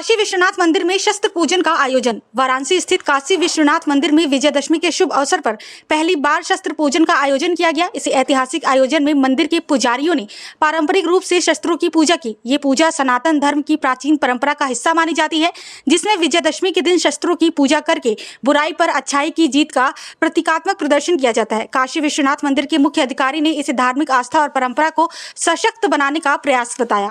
काशी विश्वनाथ मंदिर में शस्त्र पूजन का आयोजन। वाराणसी स्थित काशी विश्वनाथ मंदिर में विजयदशमी के शुभ अवसर पर पहली बार शस्त्र पूजन का आयोजन किया गया। इस ऐतिहासिक आयोजन में मंदिर के पुजारियों ने पारंपरिक रूप से शस्त्रों की पूजा की। ये पूजा सनातन धर्म की प्राचीन परंपरा का हिस्सा मानी जाती है, जिसमें विजयदशमी के दिन शस्त्रों की पूजा करके बुराई पर अच्छाई की जीत का प्रतीकात्मक प्रदर्शन किया जाता है। काशी विश्वनाथ मंदिर के मुख्य अधिकारी ने इसे धार्मिक आस्था और परंपरा को सशक्त बनाने का प्रयास बताया।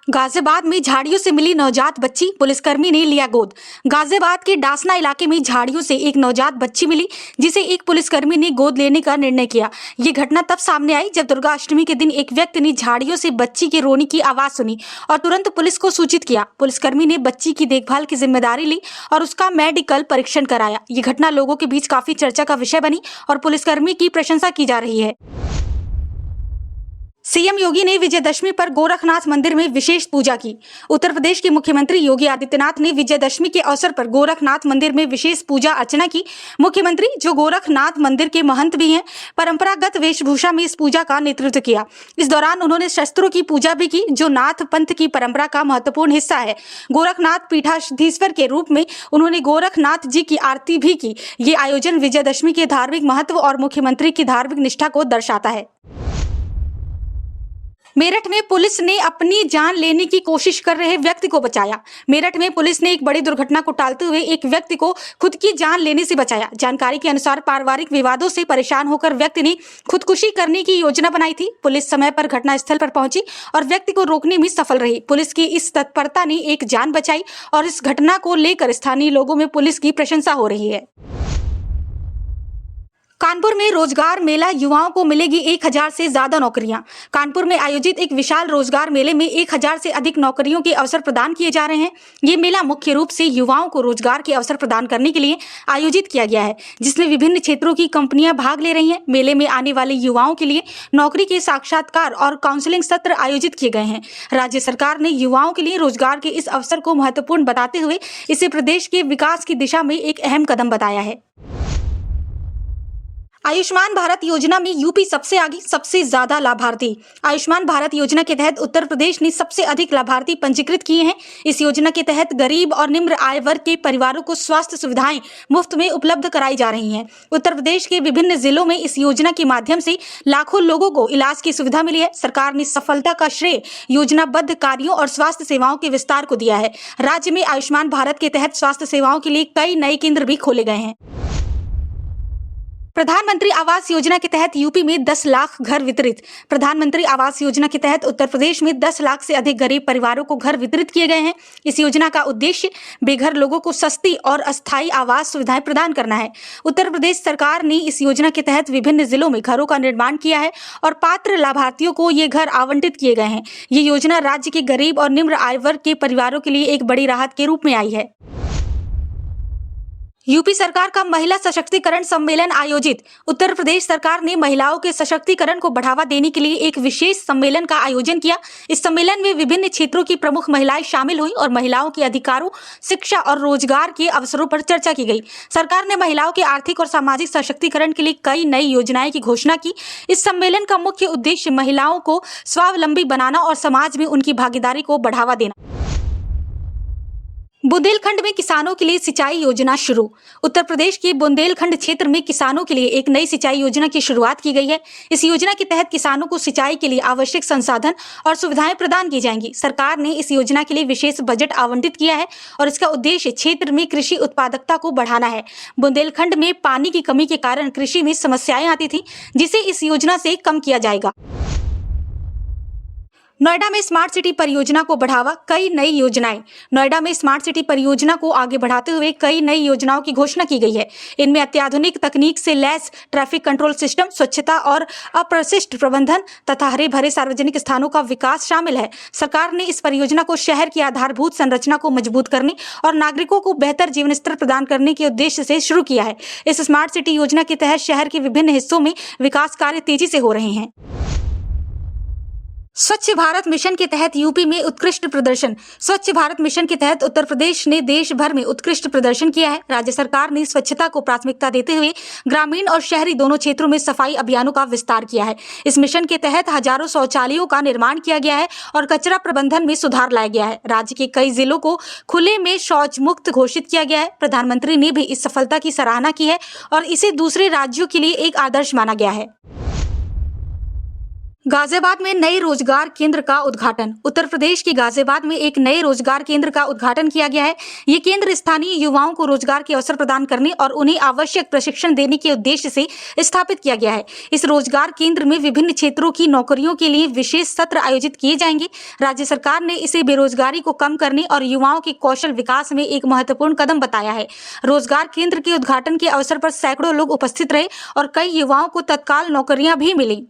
गाजियाबाद में झाड़ियों से मिली नवजात बच्ची, पुलिसकर्मी ने लिया गोद। गाजियाबाद के डासना इलाके में झाड़ियों से एक नवजात बच्ची मिली, जिसे एक पुलिसकर्मी ने गोद लेने का निर्णय किया। ये घटना तब सामने आई जब दुर्गा अष्टमी के दिन एक व्यक्ति ने झाड़ियों से बच्ची के रोने की आवाज सुनी और तुरंत पुलिस को सूचित किया। पुलिसकर्मी ने बच्ची की देखभाल की जिम्मेदारी ली और उसका मेडिकल परीक्षण कराया। ये घटना लोगों के बीच काफी चर्चा का विषय बनी और पुलिसकर्मी की प्रशंसा की जा रही है। सीएम योगी ने विजयदशमी पर गोरखनाथ मंदिर में विशेष पूजा की। उत्तर प्रदेश के मुख्यमंत्री योगी आदित्यनाथ ने विजयदशमी के अवसर पर गोरखनाथ मंदिर में विशेष पूजा अर्चना की। मुख्यमंत्री, जो गोरखनाथ मंदिर के महंत भी हैं, परंपरागत वेशभूषा में इस पूजा का नेतृत्व किया। इस दौरान उन्होंने शस्त्रों की पूजा भी की, जो नाथ पंथ की परंपरा का महत्वपूर्ण हिस्सा है। गोरखनाथ पीठाधीश्वर के रूप में उन्होंने गोरखनाथ जी की आरती भी की। ये आयोजन विजयदशमी के धार्मिक महत्व और मुख्यमंत्री की धार्मिक निष्ठा को दर्शाता है। मेरठ में पुलिस ने अपनी जान लेने की कोशिश कर रहे व्यक्ति को बचाया। मेरठ में पुलिस ने एक बड़ी दुर्घटना को टालते हुए एक व्यक्ति को खुद की जान लेने से बचाया। जानकारी के अनुसार पारिवारिक विवादों से परेशान होकर व्यक्ति ने खुदकुशी करने की योजना बनाई थी। पुलिस समय पर घटनास्थल पर पहुंची और व्यक्ति को रोकने में सफल रही। पुलिस की इस तत्परता ने एक जान बचाई और इस घटना को लेकर स्थानीय लोगों में पुलिस की प्रशंसा हो रही है। कानपुर में रोजगार मेला, युवाओं को मिलेगी 1000 से ज्यादा नौकरियां। कानपुर में आयोजित एक विशाल रोजगार मेले में 1000 से अधिक नौकरियों के अवसर प्रदान किए जा रहे हैं। ये मेला मुख्य रूप से युवाओं को रोजगार के अवसर प्रदान करने के लिए आयोजित किया गया है, जिसमें विभिन्न क्षेत्रों की कंपनियां भाग ले रही हैं। मेले में आने वाले युवाओं के लिए नौकरी के साक्षात्कार और काउंसलिंग सत्र आयोजित किए गए हैं। राज्य सरकार ने युवाओं के लिए रोजगार के इस अवसर को महत्वपूर्ण बताते हुए इसे प्रदेश के विकास की दिशा में एक अहम कदम बताया है। आयुष्मान भारत योजना में यूपी सबसे आगे, सबसे ज्यादा लाभार्थी। आयुष्मान भारत योजना के तहत उत्तर प्रदेश ने सबसे अधिक लाभार्थी पंजीकृत किए हैं। इस योजना के तहत गरीब और निम्न आय वर्ग के परिवारों को स्वास्थ्य सुविधाएं मुफ्त में उपलब्ध कराई जा रही हैं। उत्तर प्रदेश के विभिन्न जिलों में इस योजना के माध्यम से लाखों लोगों को इलाज की सुविधा मिली है। सरकार ने सफलता का श्रेय योजनाबद्ध कार्यों और स्वास्थ्य सेवाओं के विस्तार को दिया है। राज्य में आयुष्मान भारत के तहत स्वास्थ्य सेवाओं के लिए कई नए केंद्र भी खोले गए हैं। प्रधानमंत्री आवास योजना के तहत यूपी में 10 लाख घर वितरित। प्रधानमंत्री आवास योजना के तहत उत्तर प्रदेश में 10 लाख से अधिक गरीब परिवारों को घर वितरित किए गए हैं। इस योजना का उद्देश्य बेघर लोगों को सस्ती और अस्थायी आवास सुविधाएं प्रदान करना है। उत्तर प्रदेश सरकार ने इस योजना के तहत विभिन्न जिलों में घरों का निर्माण किया है और पात्र लाभार्थियों को ये घर आवंटित किए गए हैं। ये योजना राज्य के गरीब और निम्न आय वर्ग के परिवारों के लिए एक बड़ी राहत के रूप में आई है। यूपी सरकार का महिला सशक्तिकरण सम्मेलन आयोजित। उत्तर प्रदेश सरकार ने महिलाओं के सशक्तिकरण को बढ़ावा देने के लिए एक विशेष सम्मेलन का आयोजन किया। इस सम्मेलन में विभिन्न क्षेत्रों की प्रमुख महिलाएं शामिल हुई और महिलाओं के अधिकारों, शिक्षा और रोजगार के अवसरों पर चर्चा की गई। सरकार ने महिलाओं के आर्थिक और सामाजिक सशक्तिकरण के लिए कई नई योजनाएं की घोषणा की। इस सम्मेलन का मुख्य उद्देश्य महिलाओं को स्वावलंबी बनाना और समाज में उनकी भागीदारी को बढ़ावा देना। बुंदेलखंड में किसानों के लिए सिंचाई योजना शुरू। उत्तर प्रदेश के बुंदेलखंड क्षेत्र में किसानों के लिए एक नई सिंचाई योजना की शुरुआत की गई है। इस योजना के तहत किसानों को सिंचाई के लिए आवश्यक संसाधन और सुविधाएं प्रदान की जाएंगी। सरकार ने इस योजना के लिए विशेष बजट आवंटित किया है और इसका उद्देश्य क्षेत्र में कृषि उत्पादकता को बढ़ाना है। बुंदेलखंड में पानी की कमी के कारण कृषि में समस्याएं आती थी, जिसे इस योजना से कम किया जाएगा। नोएडा में स्मार्ट सिटी परियोजना को बढ़ावा, कई नई योजनाएं। नोएडा में स्मार्ट सिटी परियोजना को आगे बढ़ाते हुए कई नई योजनाओं की घोषणा की गई है। इनमें अत्याधुनिक तकनीक से लैस ट्रैफिक कंट्रोल सिस्टम, स्वच्छता और अपशिष्ट प्रबंधन तथा हरे भरे सार्वजनिक स्थानों का विकास शामिल है। सरकार ने इस परियोजना को शहर की आधारभूत संरचना को मजबूत करने और नागरिकों को बेहतर जीवन स्तर प्रदान करने के उद्देश्य से शुरू किया है। इस स्मार्ट सिटी योजना के तहत शहर के विभिन्न हिस्सों में विकास कार्य तेजी से हो रहे हैं। स्वच्छ भारत मिशन के तहत यूपी में उत्कृष्ट प्रदर्शन। स्वच्छ भारत मिशन के तहत उत्तर प्रदेश ने देश भर में उत्कृष्ट प्रदर्शन किया है। राज्य सरकार ने स्वच्छता को प्राथमिकता देते हुए ग्रामीण और शहरी दोनों क्षेत्रों में सफाई अभियानों का विस्तार किया है। इस मिशन के तहत हजारों शौचालयों का निर्माण किया गया है और कचरा प्रबंधन में सुधार लाया गया है। राज्य के कई जिलों को खुले में शौच मुक्त घोषित किया गया है। प्रधानमंत्री ने भी इस सफलता की सराहना की है और इसे दूसरे राज्यों के लिए एक आदर्श माना गया है। गाजियाबाद में नए रोजगार केंद्र का उद्घाटन। उत्तर प्रदेश के गाजियाबाद में एक नए रोजगार केंद्र का उद्घाटन किया गया है। ये केंद्र स्थानीय युवाओं को रोजगार के अवसर प्रदान करने और उन्हें आवश्यक प्रशिक्षण देने के उद्देश्य से स्थापित किया गया है। इस रोजगार केंद्र में विभिन्न क्षेत्रों की नौकरियों के लिए विशेष सत्र आयोजित किए जाएंगे। राज्य सरकार ने इसे बेरोजगारी को कम करने और युवाओं के कौशल विकास में एक महत्वपूर्ण कदम बताया है। रोजगार केंद्र के उद्घाटन के अवसर पर सैकड़ों लोग उपस्थित रहे और कई युवाओं को तत्काल नौकरियां भी मिली।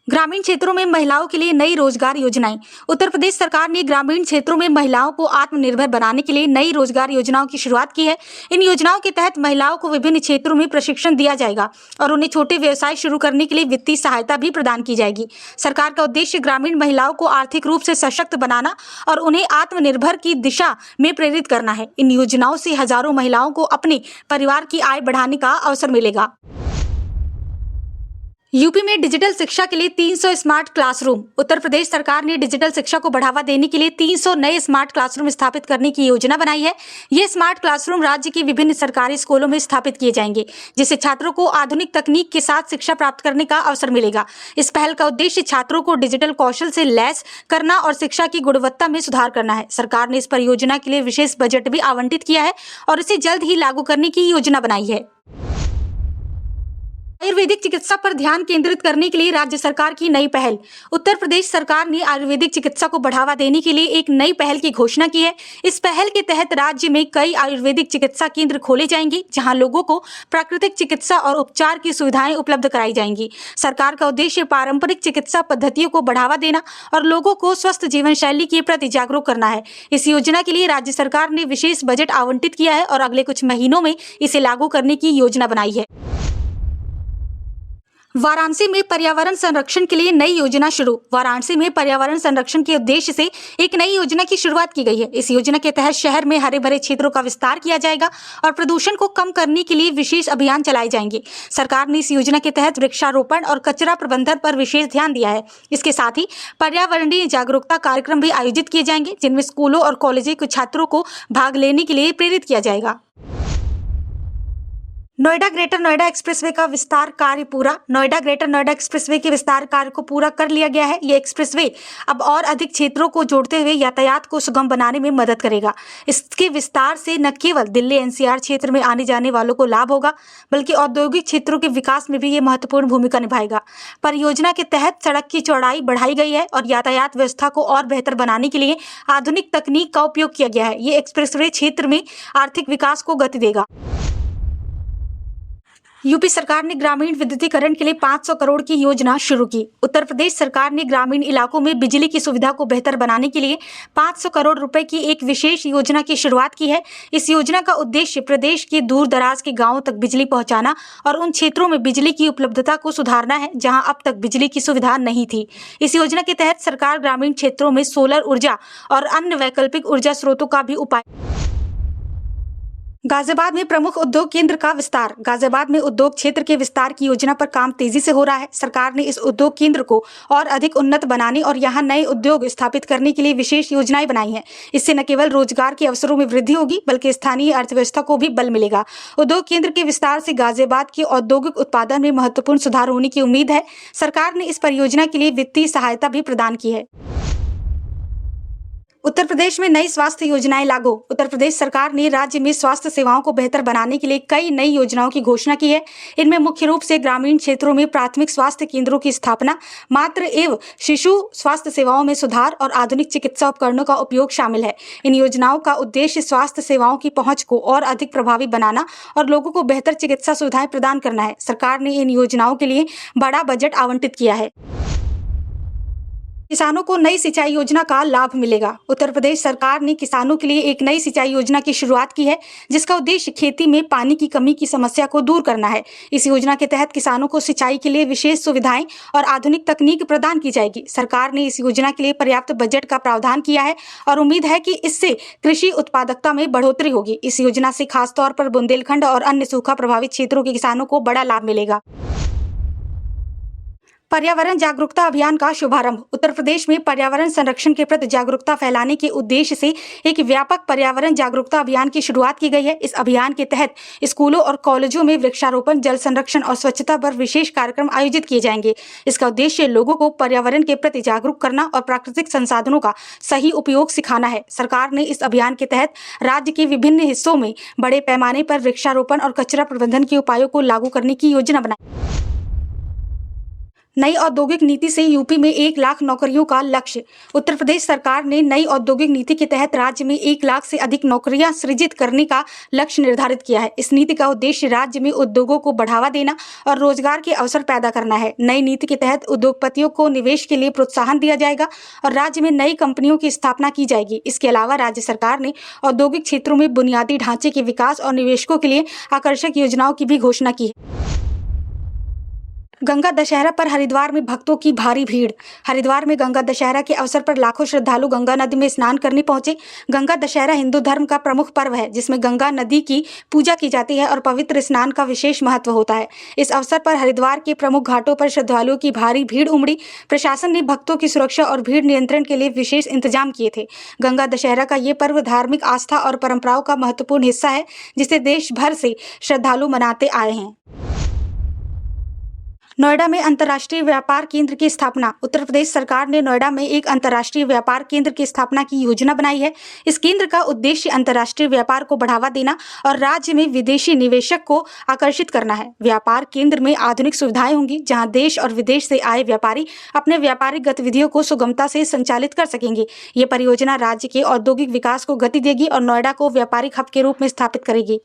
ग्रामीण क्षेत्रों में महिलाओं के लिए नई रोजगार योजनाएं। उत्तर प्रदेश सरकार ने ग्रामीण क्षेत्रों में महिलाओं को आत्मनिर्भर बनाने के लिए नई रोजगार योजनाओं की शुरुआत की है। इन योजनाओं के तहत महिलाओं को विभिन्न क्षेत्रों में प्रशिक्षण दिया जाएगा और उन्हें छोटे व्यवसाय शुरू करने के लिए वित्तीय सहायता भी प्रदान की जाएगी। सरकार का उद्देश्य ग्रामीण महिलाओं को आर्थिक रूप से सशक्त बनाना और उन्हें आत्मनिर्भर की दिशा में प्रेरित करना है। इन योजनाओं से हजारों महिलाओं को अपने परिवार की आय बढ़ाने का अवसर मिलेगा। यूपी में डिजिटल शिक्षा के लिए 300 स्मार्ट क्लासरूम। उत्तर प्रदेश सरकार ने डिजिटल शिक्षा को बढ़ावा देने के लिए 300 नए स्मार्ट क्लासरूम स्थापित करने की योजना बनाई है। ये स्मार्ट क्लासरूम राज्य के विभिन्न सरकारी स्कूलों में स्थापित किए जाएंगे, जिससे छात्रों को आधुनिक तकनीक के साथ शिक्षा प्राप्त करने का अवसर मिलेगा। इस पहल का उद्देश्य छात्रों को डिजिटल कौशल से लैस करना और शिक्षा की गुणवत्ता में सुधार करना है। सरकार ने इस परियोजना के लिए विशेष बजट भी आवंटित किया है और इसे जल्द ही लागू करने की योजना बनाई है। आयुर्वेदिक चिकित्सा पर ध्यान केंद्रित करने के लिए राज्य सरकार की नई पहल। उत्तर प्रदेश सरकार ने आयुर्वेदिक चिकित्सा को बढ़ावा देने के लिए एक नई पहल की घोषणा की है। इस पहल के तहत राज्य में कई आयुर्वेदिक चिकित्सा केंद्र खोले जाएंगे, जहां लोगों को प्राकृतिक चिकित्सा और उपचार की सुविधाएं उपलब्ध कराई जाएंगी। सरकार का उद्देश्य पारंपरिक चिकित्सा पद्धतियों को बढ़ावा देना और लोगों को स्वस्थ जीवन शैली के प्रति जागरूक करना है। इस योजना के लिए राज्य सरकार ने विशेष बजट आवंटित किया है और अगले कुछ महीनों में इसे लागू करने की योजना बनाई है। वाराणसी में पर्यावरण संरक्षण के लिए नई योजना शुरू। वाराणसी में पर्यावरण संरक्षण के उद्देश्य से एक नई योजना की शुरुआत की गई है। इस योजना के तहत शहर में हरे भरे क्षेत्रों का विस्तार किया जाएगा और प्रदूषण को कम करने के लिए विशेष अभियान चलाए जाएंगे। सरकार ने इस योजना के तहत वृक्षारोपण और कचरा प्रबंधन पर विशेष ध्यान दिया है। इसके साथ ही पर्यावरणीय जागरूकता कार्यक्रम भी आयोजित किए जाएंगे, जिनमें स्कूलों और कॉलेजों के छात्रों को भाग लेने के लिए प्रेरित किया जाएगा। नोएडा ग्रेटर नोएडा एक्सप्रेसवे का विस्तार कार्य पूरा। नोएडा ग्रेटर नोएडा एक्सप्रेसवे के विस्तार कार्य को पूरा कर लिया गया है। ये एक्सप्रेसवे अब और अधिक क्षेत्रों को जोड़ते हुए यातायात को सुगम बनाने में मदद करेगा। इसके विस्तार से न केवल दिल्ली एनसीआर क्षेत्र में आने जाने वालों को लाभ होगा, बल्कि औद्योगिक क्षेत्रों के विकास में भी ये महत्वपूर्ण भूमिका निभाएगा। परियोजना के तहत सड़क की चौड़ाई बढ़ाई गई है और यातायात व्यवस्था को और बेहतर बनाने के लिए आधुनिक तकनीक का उपयोग किया गया है। ये एक्सप्रेसवे क्षेत्र में आर्थिक विकास को गति देगा। यूपी सरकार ने ग्रामीण विद्युतीकरण के लिए 500 करोड़ की योजना शुरू की। उत्तर प्रदेश सरकार ने ग्रामीण इलाकों में बिजली की सुविधा को बेहतर बनाने के लिए 500 करोड़ रुपए की एक विशेष योजना की शुरुआत की है। इस योजना का उद्देश्य प्रदेश के दूर दराज के गांवों तक बिजली पहुंचाना और उन क्षेत्रों में बिजली की उपलब्धता को सुधारना है, जहां अब तक बिजली की सुविधा नहीं थी। इस योजना के तहत सरकार ग्रामीण क्षेत्रों में सोलर ऊर्जा और अन्य वैकल्पिक ऊर्जा स्रोतों का भी उपाय। गाजियाबाद में प्रमुख उद्योग केंद्र का विस्तार। गाजियाबाद में उद्योग क्षेत्र के विस्तार की योजना पर काम तेजी से हो रहा है। सरकार ने इस उद्योग केंद्र को और अधिक उन्नत बनाने और यहां नए उद्योग स्थापित करने के लिए विशेष योजनाएं बनाई हैं। इससे न केवल रोजगार के अवसरों में वृद्धि होगी, बल्कि स्थानीय अर्थव्यवस्था को भी बल मिलेगा। उद्योग केंद्र के विस्तार से गाजियाबाद के औद्योगिक उत्पादन में महत्वपूर्ण सुधार होने की उम्मीद है। सरकार ने इस परियोजना के लिए वित्तीय सहायता भी प्रदान की है। उत्तर प्रदेश में नई स्वास्थ्य योजनाएं लागू। उत्तर प्रदेश सरकार ने राज्य में स्वास्थ्य सेवाओं को बेहतर बनाने के लिए कई नई योजनाओं की घोषणा की है। इनमें मुख्य रूप से ग्रामीण क्षेत्रों में प्राथमिक स्वास्थ्य केंद्रों की स्थापना, मातृ एवं शिशु स्वास्थ्य सेवाओं में सुधार और आधुनिक चिकित्सा उपकरणों का उपयोग शामिल है। इन योजनाओं का उद्देश्य स्वास्थ्य सेवाओं की पहुंच को और अधिक प्रभावी बनाना और लोगों को बेहतर चिकित्सा सुविधाएं प्रदान करना है। सरकार ने इन योजनाओं के लिए बड़ा बजट आवंटित किया है। किसानों को नई सिंचाई योजना का लाभ मिलेगा। उत्तर प्रदेश सरकार ने किसानों के लिए एक नई सिंचाई योजना की शुरुआत की है, जिसका उद्देश्य खेती में पानी की कमी की समस्या को दूर करना है। इस योजना के तहत किसानों को सिंचाई के लिए विशेष सुविधाएं और आधुनिक तकनीक प्रदान की जाएगी। सरकार ने इस योजना के लिए पर्याप्त बजट का प्रावधान किया है और उम्मीद है कि इससे कृषि उत्पादकता में बढ़ोतरी होगी। इस योजना से खासतौर पर बुंदेलखंड और अन्य सूखा प्रभावित क्षेत्रों के किसानों को बड़ा लाभ मिलेगा। पर्यावरण जागरूकता अभियान का शुभारंभ। उत्तर प्रदेश में पर्यावरण संरक्षण के प्रति जागरूकता फैलाने के उद्देश्य से एक व्यापक पर्यावरण जागरूकता अभियान की शुरुआत की गई है। इस अभियान के तहत स्कूलों और कॉलेजों में वृक्षारोपण, जल संरक्षण और स्वच्छता पर विशेष कार्यक्रम आयोजित किए जाएंगे। इसका उद्देश्य लोगों को पर्यावरण के प्रति जागरूक करना और प्राकृतिक संसाधनों का सही उपयोग सिखाना है। सरकार ने इस अभियान के तहत राज्य के विभिन्न हिस्सों में बड़े पैमाने पर वृक्षारोपण और कचरा प्रबंधन के उपायों को लागू करने की योजना बनाई। नई औद्योगिक नीति से यूपी में 1 लाख नौकरियों का लक्ष्य। उत्तर प्रदेश सरकार ने नई औद्योगिक नीति के तहत राज्य में 1 लाख से अधिक नौकरियां सृजित करने का लक्ष्य निर्धारित किया है। इस नीति का उद्देश्य राज्य में उद्योगों को बढ़ावा देना और रोजगार के अवसर पैदा करना है। नई नीति के तहत उद्योगपतियों को निवेश के लिए प्रोत्साहन दिया जाएगा और राज्य में नई कंपनियों की स्थापना की जाएगी। इसके अलावा राज्य सरकार ने औद्योगिक क्षेत्रों में बुनियादी ढांचे के विकास और निवेशकों के लिए आकर्षक योजनाओं की भी घोषणा की है। गंगा दशहरा पर हरिद्वार में भक्तों की भारी भीड़। हरिद्वार में गंगा दशहरा के अवसर पर लाखों श्रद्धालु गंगा नदी में स्नान करने पहुंचे। गंगा दशहरा हिंदू धर्म का प्रमुख पर्व है, जिसमें गंगा नदी की पूजा की जाती है और पवित्र स्नान का विशेष महत्व होता है। इस अवसर पर हरिद्वार के प्रमुख घाटों पर श्रद्धालुओं की भारी भीड़ उमड़ी। प्रशासन ने भक्तों की सुरक्षा और भीड़ नियंत्रण के लिए विशेष इंतजाम किए थे। गंगा दशहरा का ये पर्व धार्मिक आस्था और परंपराओं का महत्वपूर्ण हिस्सा है, जिसे देश भर से श्रद्धालु मनाते आए हैं। नोएडा में अंतर्राष्ट्रीय व्यापार केंद्र की स्थापना। उत्तर प्रदेश सरकार ने नोएडा में एक अंतर्राष्ट्रीय व्यापार केंद्र की स्थापना की योजना बनाई है। इस केंद्र का उद्देश्य अंतर्राष्ट्रीय व्यापार को बढ़ावा देना और राज्य में विदेशी निवेशक को आकर्षित करना है। व्यापार केंद्र में आधुनिक सुविधाएं होंगी, जहां देश और विदेश से आए व्यापारी अपने व्यापारिक गतिविधियों को सुगमता से संचालित कर सकेंगे। ये परियोजना राज्य के औद्योगिक विकास को गति देगी और नोएडा को व्यापारिक हब के रूप में स्थापित करेगी।